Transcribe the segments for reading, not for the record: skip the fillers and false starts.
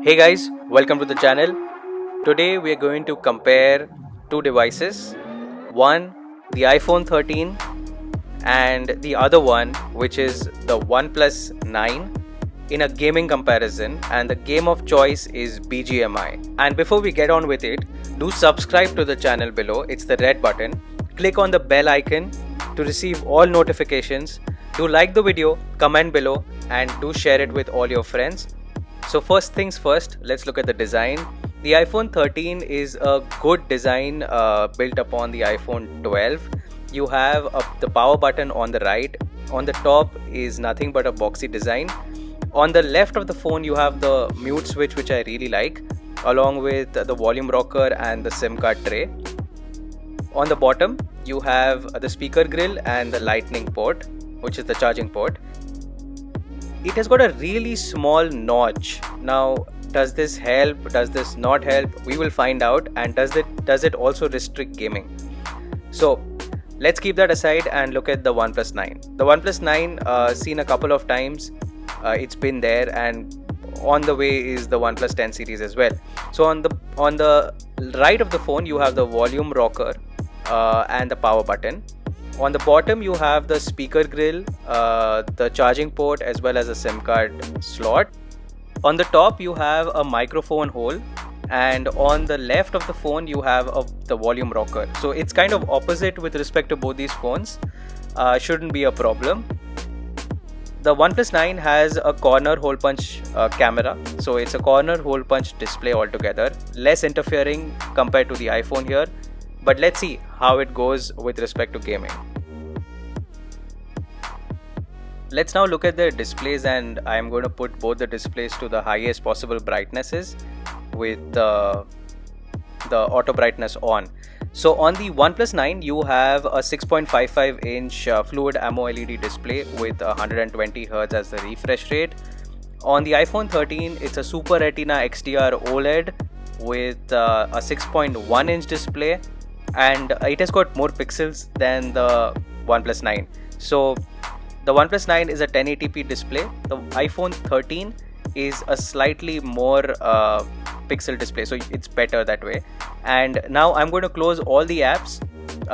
Hey guys, welcome to the channel. Today we are going to compare two devices. One, the iPhone 13, and the other one, which is the OnePlus 9, in a gaming comparison, and the game of choice is BGMI. And before we get on with it, do subscribe to the channel below. It's the red button. Click on the bell icon to receive all notifications. Do like the video, comment below, and do share it with all your friends. So first things first, let's look at the design. The iPhone 13 is a good design built upon the iPhone 12. You have the power button on the right. On the top is nothing but a boxy design. On the left of the phone you have the mute switch, which I really like, along with the volume rocker and the SIM card tray. On the bottom you have the speaker grill and the lightning port, which is the charging port. It has got a really small notch. Now, does this help? Does this not help? We will find out. And does it also restrict gaming? So let's keep that aside and look at the OnePlus 9. The OnePlus 9 seen a couple of times. It's been there, and on the way is the OnePlus 10 series as well. So on the right of the phone you have the volume rocker and the power button. On the bottom you have the speaker grill, the charging port, as well as a SIM card slot. On the top you have a microphone hole, and on the left of the phone you have the volume rocker. So it's kind of opposite with respect to both these phones. Shouldn't be a problem. The OnePlus 9 has a corner hole punch camera, so it's a corner hole punch display altogether, less interfering compared to the iPhone here. But let's see how it goes with respect to gaming. Let's now look at the displays, and I'm going to put both the displays to the highest possible brightnesses with the auto brightness on. So on the OnePlus 9 you have a 6.55 inch fluid AMOLED display with 120 Hz as the refresh rate. On the iPhone 13 it's a Super Retina XDR OLED with a 6.1 inch display, and it has got more pixels than the OnePlus 9. So the OnePlus 9 is a 1080p display. The iPhone 13 is a slightly more pixel display, so it's better that way. And now I'm going to close all the apps.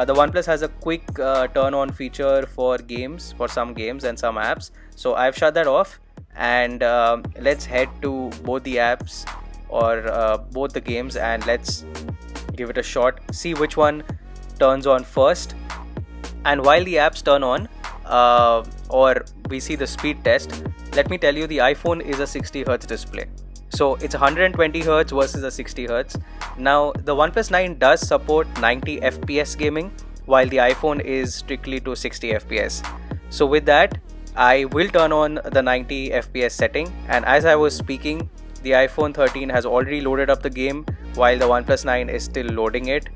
The OnePlus has a quick turn on feature for games, for some games and some apps. So I've shut that off, and let's head to both the apps or both the games, and let's give it a shot, see which one turns on first. And while the apps turn on or we see the speed test, let me tell you, the iPhone is a 60 Hz display, so it's 120 Hz versus a 60 Hz. Now the OnePlus 9 does support 90 FPS gaming, while the iPhone is strictly to 60 FPS. So with that, I will turn on the 90 FPS setting, and as I was speaking, the iPhone 13 has already loaded up the game while the OnePlus 9 is still loading it.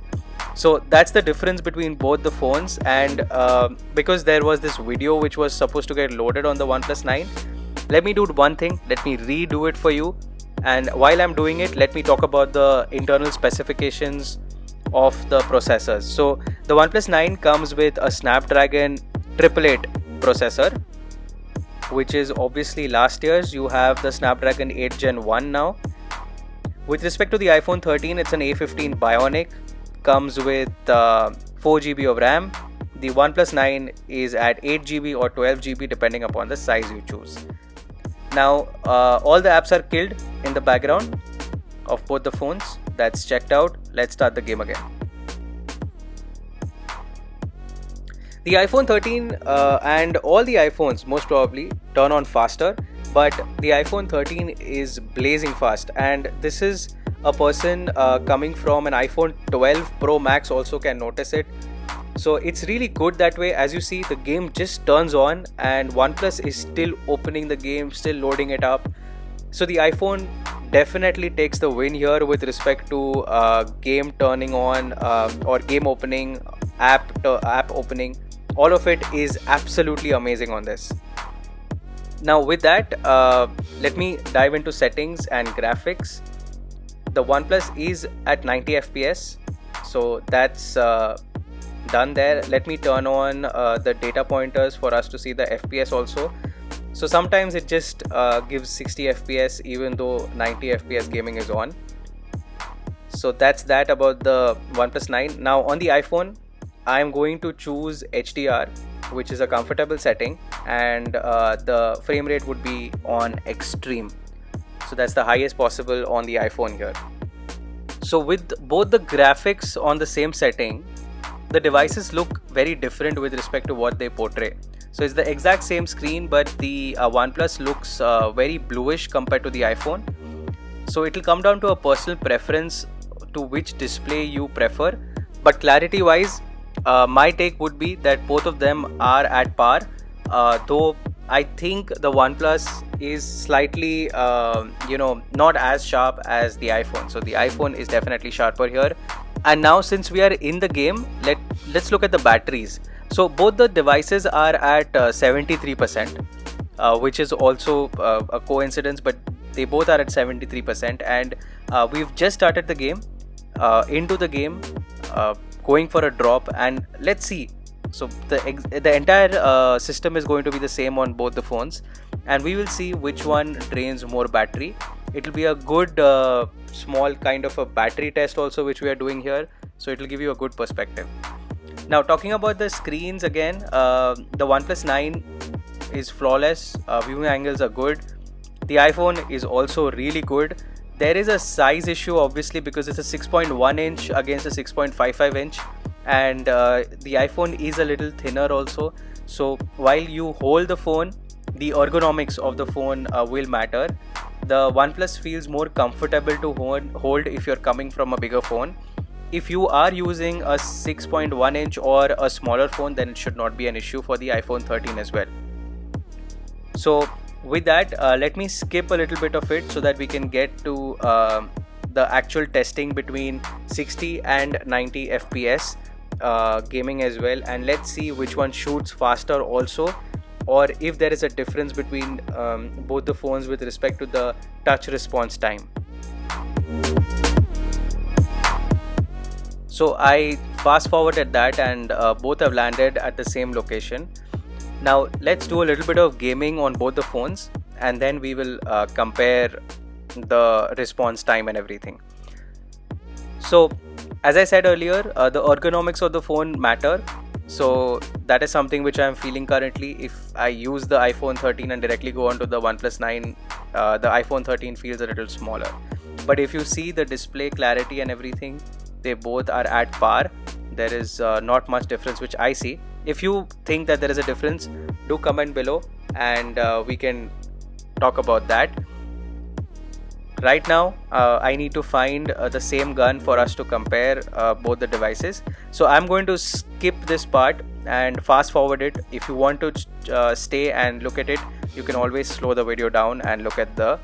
So that's the difference between both the phones. And because there was this video which was supposed to get loaded on the OnePlus 9, let me do one thing, let me redo it for you. And while I'm doing it, let me talk about the internal specifications of the processors. So the OnePlus 9 comes with a Snapdragon 888 processor, which is obviously last year's. You have the Snapdragon 8 Gen 1 now. With respect to the iPhone 13, it's an A15 Bionic, comes with 4GB of RAM. The OnePlus 9 is at 8GB or 12GB depending upon the size you choose. Now all the apps are killed in the background of both the phones. That's checked out. Let's start the game again. The iPhone 13 and all the iPhones most probably turn on faster, but the iPhone 13 is blazing fast, and this is a person coming from an iPhone 12 Pro Max also can notice it. So it's really good that way. As you see, the game just turns on and OnePlus is still opening the game, still loading it up. So the iPhone definitely takes the win here with respect to game turning on or game opening, app opening. All of it is absolutely amazing on this. Now with that, let me dive into settings and graphics. The OnePlus is at 90 FPS, so that's done there. Let me turn on the data pointers for us to see the FPS also. So sometimes it just gives 60 fps even though 90 fps gaming is on. So that's that about the OnePlus 9. Now on the iPhone, I'm going to choose HDR, which is a comfortable setting, and the frame rate would be on extreme. So that's the highest possible on the iPhone here. So with both the graphics on the same setting, the devices look very different with respect to what they portray. So it's the exact same screen, but the OnePlus looks very bluish compared to the iPhone. So it will come down to a personal preference to which display you prefer. But clarity wise, my take would be that both of them are at par, though I think the OnePlus is slightly not as sharp as the iPhone. So the iPhone is definitely sharper here. And now since we are in the game, let's look at the batteries. So both the devices are at 73%, which is also a coincidence, but they both are at 73%, and we've just started the game, into the game, going for a drop, and let's see. So the entire system is going to be the same on both the phones, and we will see which one drains more battery. It will be a good small kind of a battery test also, which we are doing here, so it will give you a good perspective. Now talking about the screens again, the OnePlus 9 is flawless. Viewing angles are good. The iPhone is also really good. There is a size issue obviously because it's a 6.1 inch against a 6.55 inch, and the iPhone is a little thinner also. So while you hold the phone, the ergonomics of the phone will matter. The OnePlus feels more comfortable to hold if you're coming from a bigger phone. If you are using a 6.1 inch or a smaller phone, then it should not be an issue for the iPhone 13 as well. So with that, let me skip a little bit of it so that we can get to the actual testing between 60 and 90 fps gaming as well, and let's see which one shoots faster also, or if there is a difference between both the phones with respect to the touch response time. So I fast forwarded that, and both have landed at the same location. Now let's do a little bit of gaming on both the phones, and then we will compare the response time and everything. So as I said earlier, the ergonomics of the phone matter. So that is something which I am feeling currently. If I use the iPhone 13 and directly go onto the OnePlus 9, the iPhone 13 feels a little smaller. But if you see the display clarity and everything, they both are at par. There is not much difference which I see. If you think that there is a difference, do comment below and we can talk about that. Right now I need to find the same gun for us to compare both the devices. So I'm going to skip this part and fast forward it. If you want to stay and look at it, you can always slow the video down and look at the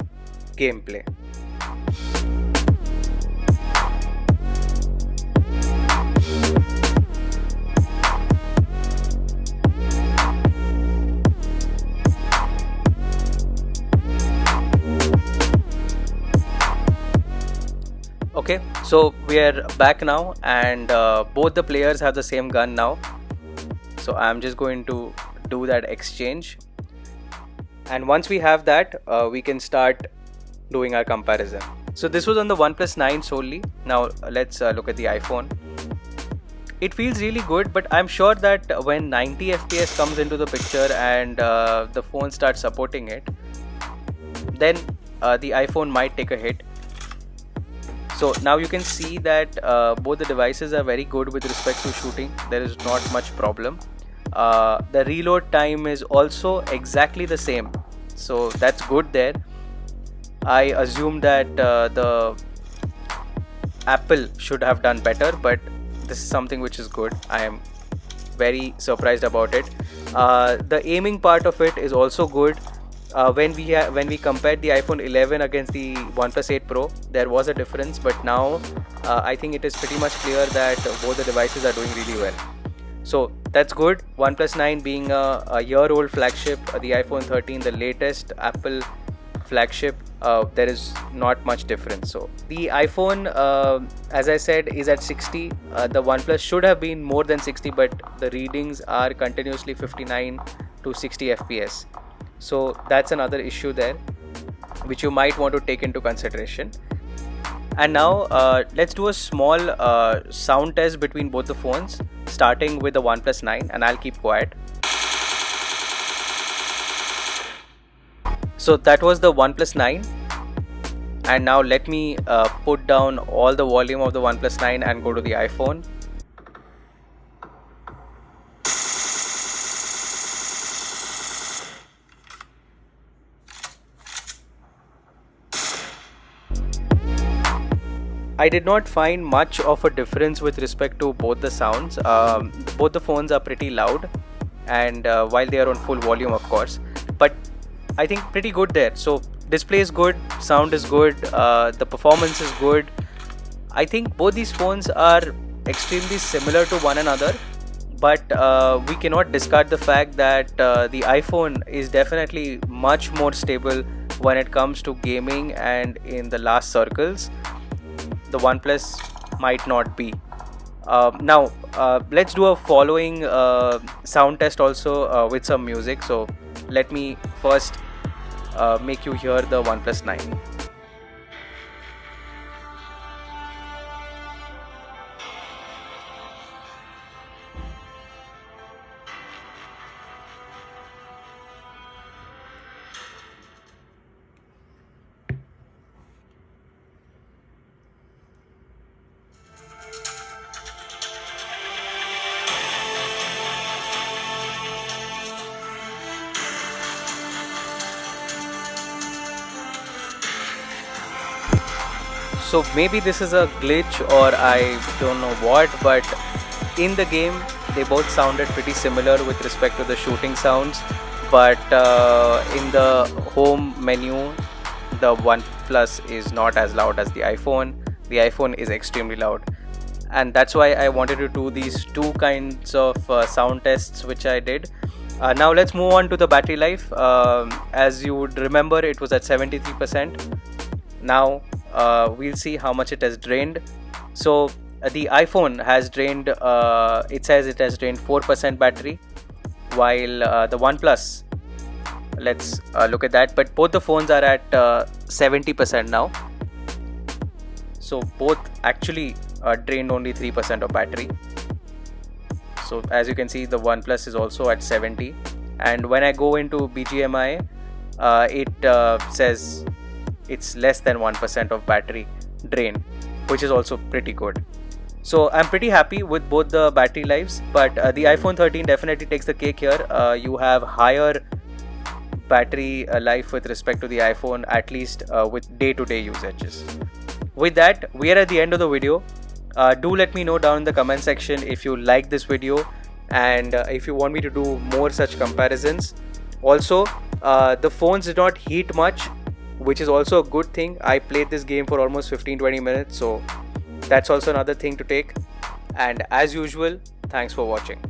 gameplay. Okay, so we are back now, and both the players have the same gun now. So I'm just going to do that exchange, and once we have that, we can start doing our comparison. So this was on the OnePlus 9 solely. Now let's look at the iPhone. It feels really good, but I'm sure that when 90 fps comes into the picture and the phone starts supporting it, then the iPhone might take a hit. So now you can see that both the devices are very good with respect to shooting. There is not much problem. The reload time is also exactly the same, so that's good there. I assume that the Apple should have done better, but this is something which is good. I am very surprised about it. The aiming part of it is also good. When we compared the iPhone 11 against the OnePlus 8 Pro, there was a difference, but now I think it is pretty much clear that both the devices are doing really well. So that's good. OnePlus 9 being a year-old flagship, the iPhone 13 the latest Apple flagship, there is not much difference. So the iPhone, as I said, is at 60. The OnePlus should have been more than 60, but the readings are continuously 59 to 60 fps. So that's another issue there which you might want to take into consideration. And now let's do a small sound test between both the phones, starting with the OnePlus 9, and I'll keep quiet. So that was the OnePlus 9, and now let me put down all the volume of the OnePlus 9 and go to the iPhone. I did not find much of a difference with respect to both the sounds. Both the phones are pretty loud, and while they are on full volume, of course, but I think pretty good there. So display is good, sound is good, the performance is good. I think both these phones are extremely similar to one another, but we cannot discard the fact that the iPhone is definitely much more stable when it comes to gaming and in the last circles. The OnePlus might not be. Now let's do a following sound test also with some music. So let me first make you hear the OnePlus 9. So maybe this is a glitch or I don't know what, but in the game they both sounded pretty similar with respect to the shooting sounds, but in the home menu the OnePlus is not as loud as the iPhone. The iPhone is extremely loud, and that's why I wanted to do these two kinds of sound tests which I did. Now let's move on to the battery life. As you would remember, it was at 73%. Now we'll see how much it has drained. So the iPhone has drained, it says it has drained 4% battery, while the OnePlus, let's look at that, but both the phones are at 70% now. So both actually drained only 3% of battery. So as you can see, the OnePlus is also at 70, and when I go into BGMI, it says it's less than 1% of battery drain, which is also pretty good. So I'm pretty happy with both the battery lives, but the iPhone 13 definitely takes the cake here. You have higher battery life with respect to the iPhone, at least with day-to-day usages. With that, we are at the end of the video. Do let me know down in the comment section if you like this video and if you want me to do more such comparisons. Also, the phones did not heat much, which is also a good thing. I played this game for almost 15-20 minutes, so that's also another thing to take. And as usual, thanks for watching.